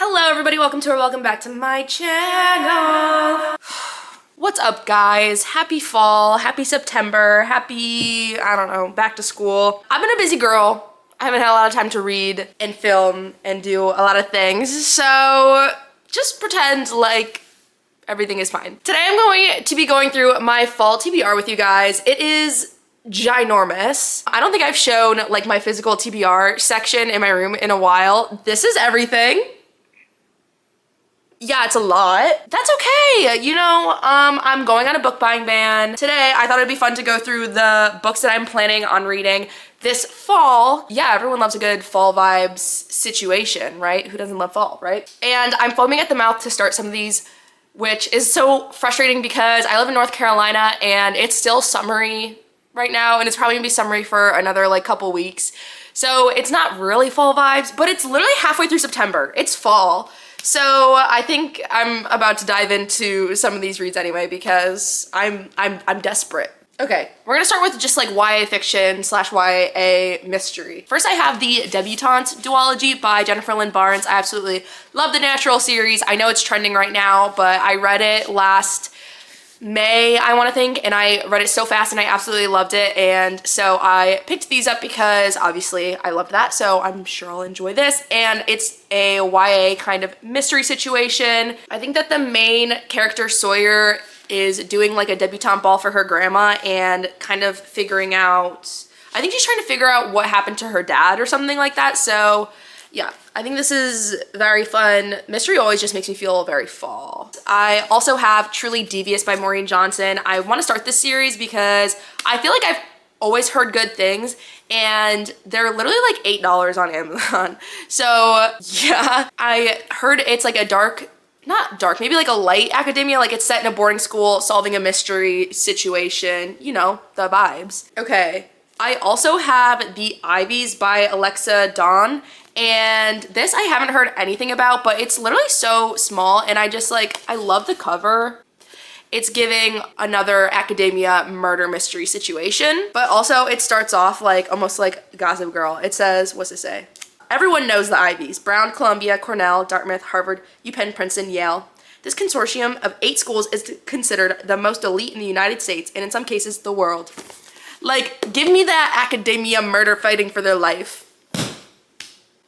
Hello everybody, welcome back to my channel. What's up guys? Happy fall, happy September, happy, I don't know, back to school. I've been a busy girl. I haven't had a lot of time to read and film and do a lot of things, so just pretend like everything is fine. Today I'm going to be going through my fall TBR with you guys. It is ginormous. I don't think I've shown like my physical TBR section in my room in a while. This is everything. Yeah, it's a lot. That's okay. You know, I'm going on a book buying ban. Today, I thought it'd be fun to go through the books that I'm planning on reading this fall. Yeah, everyone loves a good fall vibes situation, right? Who doesn't love fall, right? And I'm foaming at the mouth to start some of these, which is so frustrating because I live in North Carolina and it's still summery right now, and it's probably gonna be summery for another like couple weeks. So it's not really fall vibes, but it's literally halfway through September. It's fall. So I think I'm about to dive into some of these reads anyway because I'm desperate. Okay, we're gonna start with just like YA fiction / YA mystery. First I have the Debutante duology by Jennifer Lynn Barnes. I absolutely love the Natural series. I know it's trending right now, but I read it last May, I want to think, and I read it so fast and I absolutely loved it, and so I picked these up because obviously I loved that, so I'm sure I'll enjoy this. And it's a YA kind of mystery situation. I think that the main character Sawyer is doing like a debutante ball for her grandma and kind of figuring out, I think she's trying to figure out what happened to her dad or something like that. So yeah, I think this is very fun. Mystery always just makes me feel very fall. I also have Truly Devious by Maureen Johnson. I want to start this series because I feel like I've always heard good things and they're literally like $8 on Amazon. So yeah, I heard it's like a not dark, maybe like a light academia, like it's set in a boarding school solving a mystery situation, you know, the vibes. Okay, I also have The Ivies by Alexa Dawn. And this I haven't heard anything about, but it's literally so small and I just like, I love the cover. It's giving another academia murder mystery situation, but also it starts off like almost like Gossip Girl. It says, what's it say? Everyone knows the Ivies: Brown, Columbia, Cornell, Dartmouth, Harvard, UPenn, Princeton, Yale. This consortium of 8 schools is considered the most elite in the United States and in some cases the world. Like, give me that academia murder fighting for their life.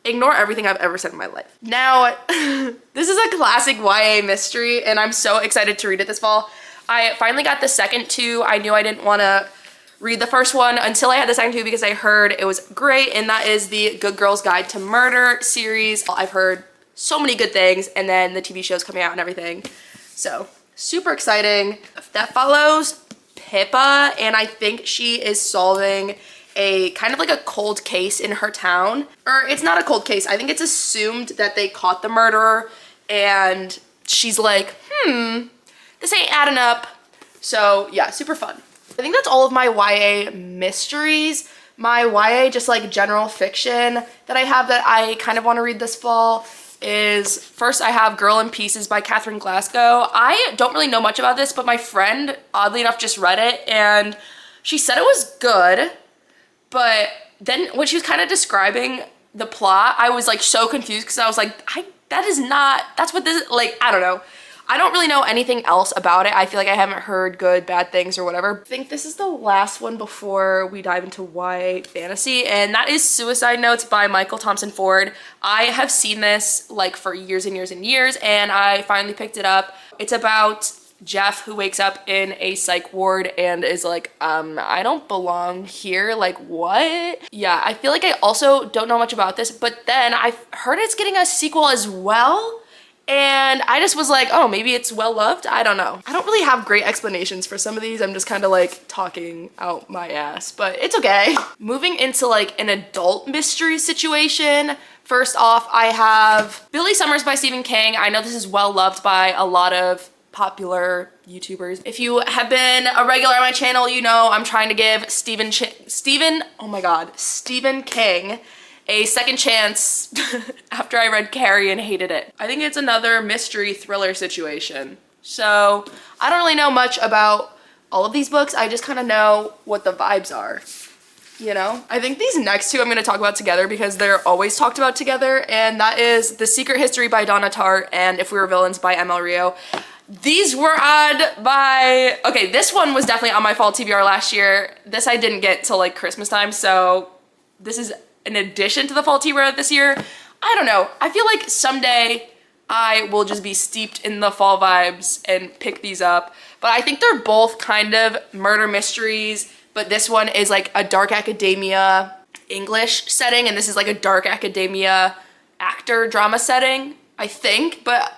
Ignore everything I've ever said in my life. Now, this is a classic YA mystery and I'm so excited to read it this fall. I finally got the second two. I knew I didn't want to read the first one until I had the second two because I heard it was great, and that is the Good Girl's Guide to Murder series. I've heard so many good things, and then the TV show's coming out and everything. So, super exciting. That follows Pippa, and I think she is solving a kind of like a cold case in her town. Or it's not a cold case. I think it's assumed that they caught the murderer and she's like, this ain't adding up. So yeah, super fun. I think that's all of my YA mysteries. My YA just like general fiction that I have that I kind of want to read this fall is, first I have Girl in Pieces by Catherine Glasgow. I don't really know much about this, but my friend oddly enough just read it and she said it was good. But then when she was kind of describing the plot, I was like so confused because I was like, that's what this, like, I don't know. I don't really know anything else about it. I feel like I haven't heard good, bad things or whatever. I think this is the last one before we dive into YA fantasy, and that is Suicide Notes by Michael Thompson Ford. I have seen this like for years and years and years, and I finally picked it up. It's about Jeff, who wakes up in a psych ward and is like, I don't belong here, like what? Yeah, I feel like I also don't know much about this, but then I've heard it's getting a sequel as well, and I just was like, oh, maybe it's well loved? I don't know. I don't really have great explanations for some of these. I'm just kind of like talking out my ass, but it's okay. Moving into like an adult mystery situation, first off, I have Billy Summers by Stephen King. I know this is well loved by a lot of popular YouTubers. If you have been a regular on my channel, you know I'm trying to give Stephen King a second chance after I read Carrie and hated it. I think it's another mystery thriller situation. So I don't really know much about all of these books. I just kind of know what the vibes are. you know? I think these next two I'm gonna talk about together because they're always talked about together, and that is The Secret History by Donna Tartt and If We Were Villains by ML Rio. These were on my, okay, this one was definitely on my fall TBR last year. This I didn't get till like Christmas time, so this is an addition to the fall TBR this year. I don't know, I feel like someday I will just be steeped in the fall vibes and pick these up. But I think they're both kind of murder mysteries, but this one is like a dark academia English setting, and this is like a dark academia actor drama setting, I think, but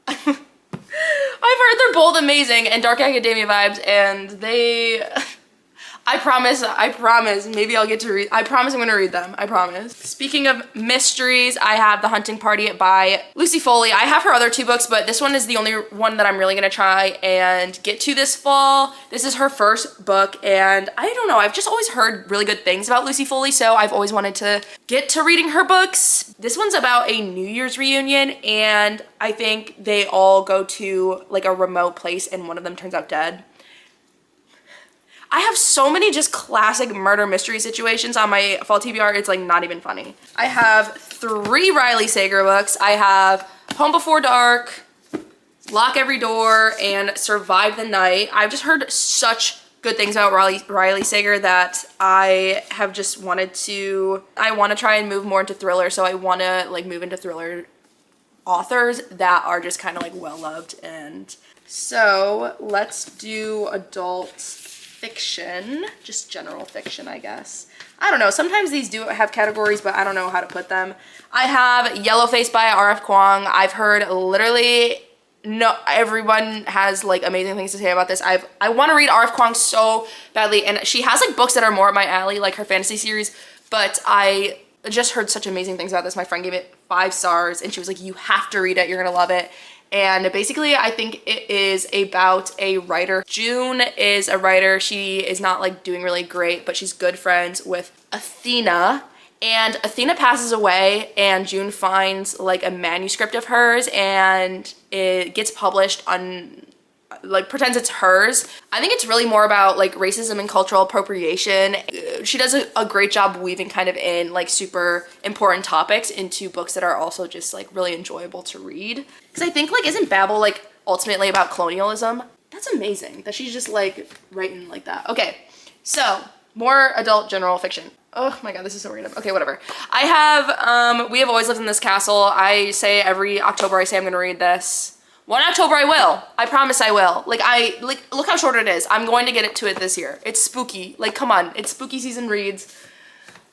I've heard they're both amazing and dark academia vibes, and they, I promise, maybe I'll get to read, I promise I'm gonna read them, I promise. Speaking of mysteries, I have The Hunting Party by Lucy Foley. I have her other two books, but this one is the only one that I'm really gonna try and get to this fall. This is her first book, and I don't know, I've just always heard really good things about Lucy Foley, so I've always wanted to get to reading her books. This one's about a New Year's reunion, and I think they all go to like a remote place and one of them turns out dead. I have so many just classic murder mystery situations on my fall TBR, it's like not even funny. I have 3 Riley Sager books. I have Home Before Dark, Lock Every Door, and Survive the Night. I've just heard such good things about Riley Sager that I have just wanted to, I want to try and move more into thriller, so I want to like move into thriller authors that are just kind of like well loved. And so let's do adult fiction, just general fiction, I guess. I don't know, sometimes these do have categories, but I don't know how to put them. I have Yellowface by R.F. Kuang. I've heard literally, no, everyone has like amazing things to say about this. I want to read R.F. Kuang so badly, and she has like books that are more up my alley, like her fantasy series, but I just heard such amazing things about this. My friend gave it 5 stars, and she was like, you have to read it, you're gonna love it. And basically, I think it is about a writer. June is a writer. She is not like doing really great, but she's good friends with Athena. And Athena passes away, and June finds like a manuscript of hers, and it gets published on, like, pretends it's hers. I think it's really more about like racism and cultural appropriation. She does a great job weaving kind of in like super important topics into books that are also just like really enjoyable to read. Because I think like, isn't Babel like ultimately about colonialism? That's amazing that she's just like writing like that. Okay, so more adult general fiction. Oh my god, this is so random. Okay, whatever. I have We Have Always Lived in This Castle. I say every October I say I'm gonna read this. One October I will. I promise I will. Like, look how short it is. I'm going to get to it this year. It's spooky. Like, come on. It's spooky season reads.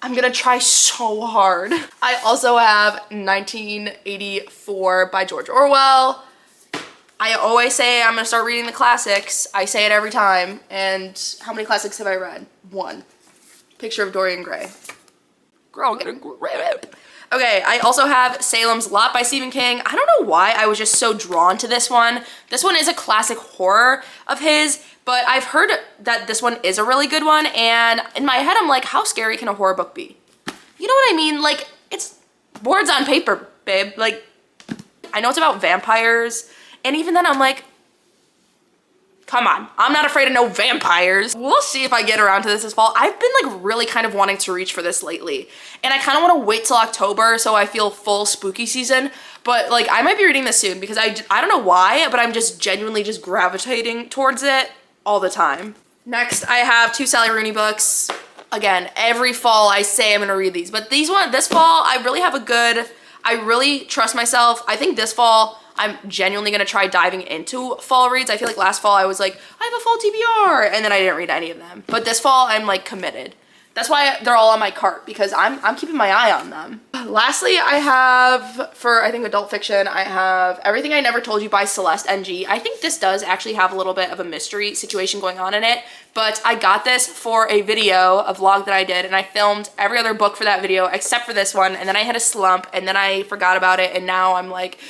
I'm gonna try so hard. I also have 1984 by George Orwell. I always say I'm gonna start reading the classics. I say it every time. And how many classics have I read? 1. Picture of Dorian Gray. Girl, get a grip. Okay, I also have Salem's Lot by Stephen King. I don't know why I was just so drawn to this one. This one is a classic horror of his, but I've heard that this one is a really good one, and in my head I'm like, how scary can a horror book be? You know what I mean? Like, it's words on paper, babe. Like, I know it's about vampires, and even then I'm like, come on, I'm not afraid of no vampires. We'll see if I get around to this fall. I've been like really kind of wanting to reach for this lately. And I kind of want to wait till October so I feel full spooky season. But like, I might be reading this soon because I don't know why, but I'm just genuinely just gravitating towards it all the time. Next, I have 2 Sally Rooney books. Again, every fall I say I'm gonna read these. But this fall, I really have I really trust myself. I think this fall, I'm genuinely gonna try diving into fall reads. I feel like last fall I was like, I have a fall TBR, and then I didn't read any of them. But this fall I'm like committed. That's why they're all on my cart, because I'm keeping my eye on them. Lastly, I have, for I think adult fiction, I have Everything I Never Told You by Celeste NG. I think this does actually have a little bit of a mystery situation going on in it, but I got this for a video, a vlog that I did, and I filmed every other book for that video except for this one, and then I had a slump, and then I forgot about it, and now I'm like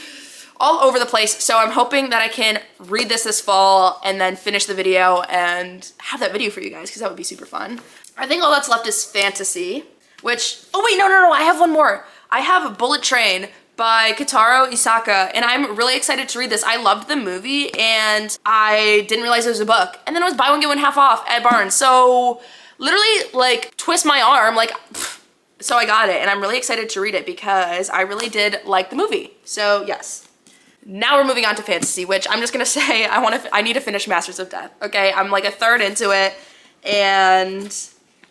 all over the place. So I'm hoping that I can read this fall and then finish the video and have that video for you guys, because that would be super fun. I think all that's left is fantasy, which, oh wait, no, I have one more. I have Bullet Train by Kitaro Isaka, and I'm really excited to read this. I loved the movie, and I didn't realize it was a book. And then it was buy one, get one half off at Barnes. So literally like twist my arm, like, so I got it, and I'm really excited to read it because I really did like the movie. So yes. Now we're moving on to fantasy, which I'm just gonna say I need to finish Masters of Death. Okay, I'm like a third into it, and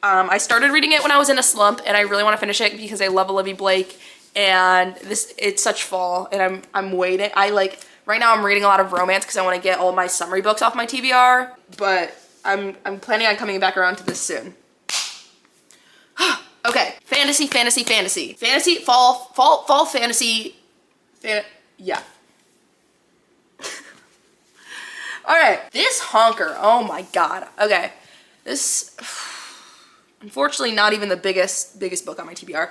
I started reading it when I was in a slump, and I really want to finish it because I love Olivia Blake, and it's such fall, and I'm waiting. Right now I'm reading a lot of romance because I want to get all my summary books off my TBR, but I'm planning on coming back around to this soon. Okay, fantasy, fall fantasy, yeah. All right, this honker, oh my God. Okay, this, unfortunately not even the biggest book on my TBR.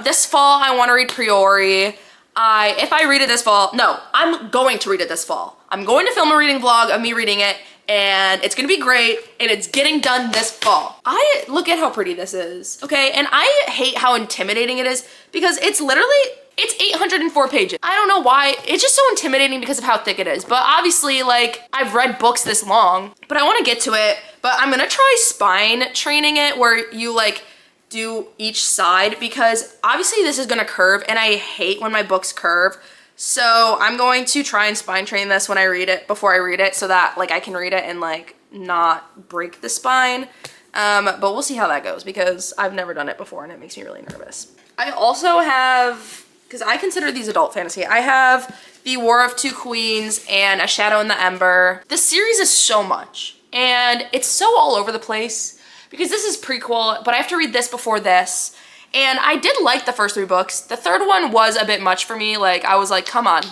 This fall I want to read Priori. If I read it this fall, no, I'm going to read it this fall. I'm going to film a reading vlog of me reading it, and it's gonna be great, and it's getting done this fall. Look at how pretty this is, okay? And I hate how intimidating it is because it's 804 pages. I don't know why, it's just so intimidating because of how thick it is. But obviously, like, I've read books this long, but I wanna get to it, but I'm gonna try spine training it where you like do each side because obviously this is gonna curve and I hate when my books curve. So I'm going to try and spine train this when I read it, before I read it, so that like I can read it and like not break the spine. But we'll see how that goes because I've never done it before and it makes me really nervous. I also have, because I consider these adult fantasy, I have The War of Two Queens and A Shadow in the Ember. This series is so much and it's so all over the place because this is prequel, but I have to read this before this. And I did like the first 3 books. The third one was a bit much for me. Like, I was like, come on.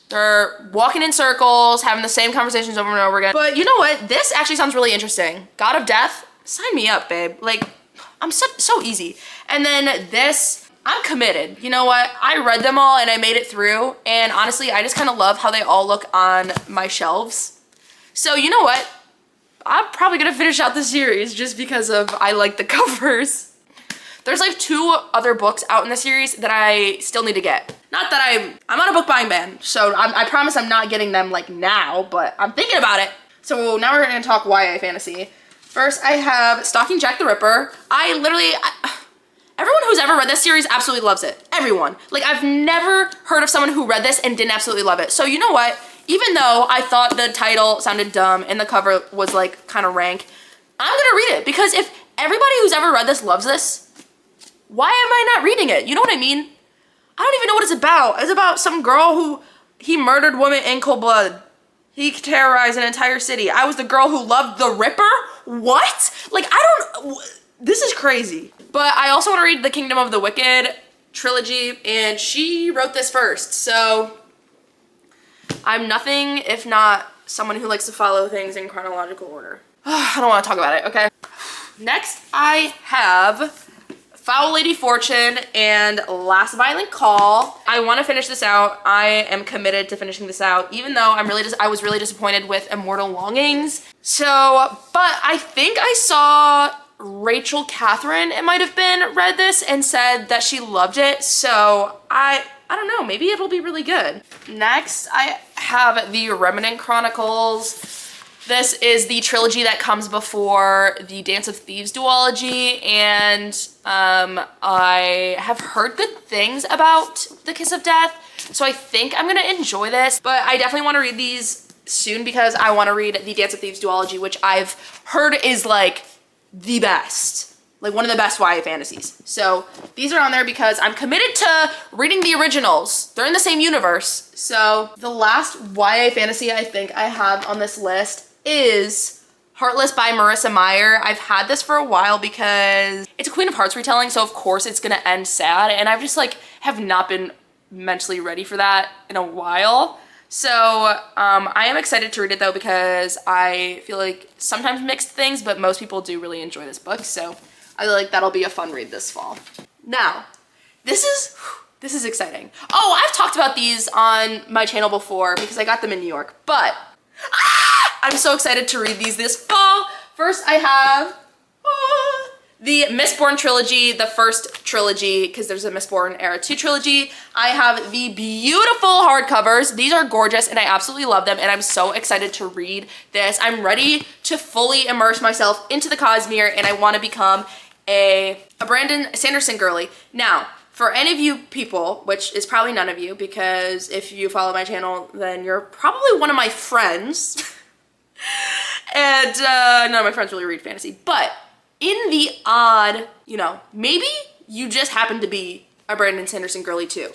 They're walking in circles, having the same conversations over and over again. But you know what? This actually sounds really interesting. God of Death, sign me up, babe. Like, I'm so easy. And then this, I'm committed. You know what? I read them all and I made it through. And honestly, I just kind of love how they all look on my shelves. So you know what? I'm probably gonna finish out the series just because I like the covers. There's like 2 other books out in the series that I still need to get. Not that I'm on a book buying ban, so I promise I'm not getting them like now, but I'm thinking about it. So now we're gonna talk YA fantasy. First, I have Stalking Jack the Ripper. Everyone who's ever read this series absolutely loves it. Everyone. Like, I've never heard of someone who read this and didn't absolutely love it. So you know what? Even though I thought the title sounded dumb and the cover was like kind of rank, I'm gonna read it because if everybody who's ever read this loves this, why am I not reading it? You know what I mean? I don't even know what it's about. It's about some girl who, he murdered women in cold blood. He terrorized an entire city. I was the girl who loved the Ripper? What? Like, this is crazy. But I also want to read the Kingdom of the Wicked trilogy, and she wrote this first. So I'm nothing if not someone who likes to follow things in chronological order. I don't want to talk about it, okay? Next, I have Foul Lady Fortune and Last Violent Call. I want to finish this out. I am committed to finishing this out, even though I was really disappointed with Immortal Longings. So, but I think I saw Rachel Catherine, it might have been, read this and said that she loved it. So I don't know, maybe it'll be really good. Next, I have the Remnant Chronicles. This is the trilogy that comes before the Dance of Thieves duology, and I have heard good things about The Kiss of Death, so I think I'm gonna enjoy this, but I definitely want to read these soon because I want to read the Dance of Thieves duology, which I've heard is like the best, like one of the best YA fantasies. So these are on there because I'm committed to reading the originals. They're in the same universe. So the last YA fantasy I think I have on this list is Heartless by Marissa Meyer. I've had this for a while because it's a Queen of Hearts retelling, so of course it's gonna end sad, and I've just like have not been mentally ready for that in a while. So I am excited to read it though because I feel like sometimes mixed things, but most people do really enjoy this book, so I feel like that'll be a fun read this fall. Now, this is exciting. Oh, I've talked about these on my channel before because I got them in New York, but I'm so excited to read these this fall. First, I have the Mistborn trilogy, the first trilogy, because there's a Mistborn Era 2 trilogy. I have the beautiful hardcovers. These are gorgeous and I absolutely love them and I'm so excited to read this. I'm ready to fully immerse myself into the Cosmere and I want to become a Brandon Sanderson girly. Now, for any of you people, which is probably none of you, because if you follow my channel, then you're probably one of my friends. And none of my friends really read fantasy, but in the odd, you know, maybe you just happen to be a Brandon Sanderson girly too.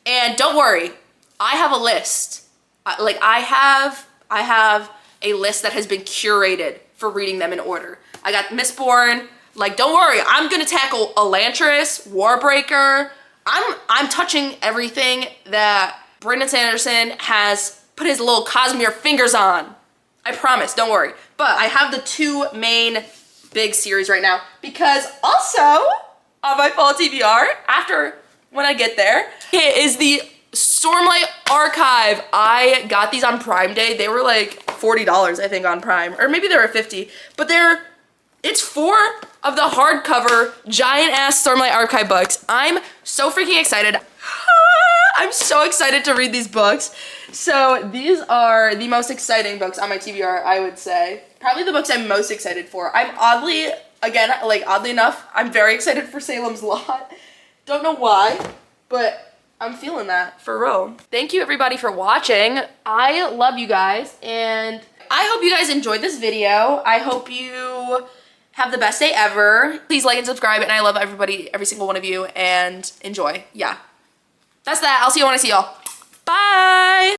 And don't worry, I have a list. I have a list that has been curated for reading them in order. I got Mistborn. Like, don't worry, I'm gonna tackle Elantris, Warbreaker. I'm touching everything that Brandon Sanderson has put his little Cosmere fingers on. I promise, don't worry. But I have the two main big series right now because also on my fall TBR, after when I get there, is the Stormlight Archive. I got these on Prime Day. They were like $40, I think, on Prime, or maybe they were 50, but it's 4 of the hardcover giant ass Stormlight Archive books. I'm so freaking excited. I'm so excited to read these books. So these are the most exciting books on my TBR, I would say. Probably the books I'm most excited for. I'm oddly enough, I'm very excited for Salem's Lot. Don't know why, but I'm feeling that for real. Thank you everybody for watching. I love you guys and I hope you guys enjoyed this video. I hope you have the best day ever. Please like and subscribe and I love everybody, every single one of you, and enjoy. Yeah. That's that. I'll see you when I see y'all. Bye!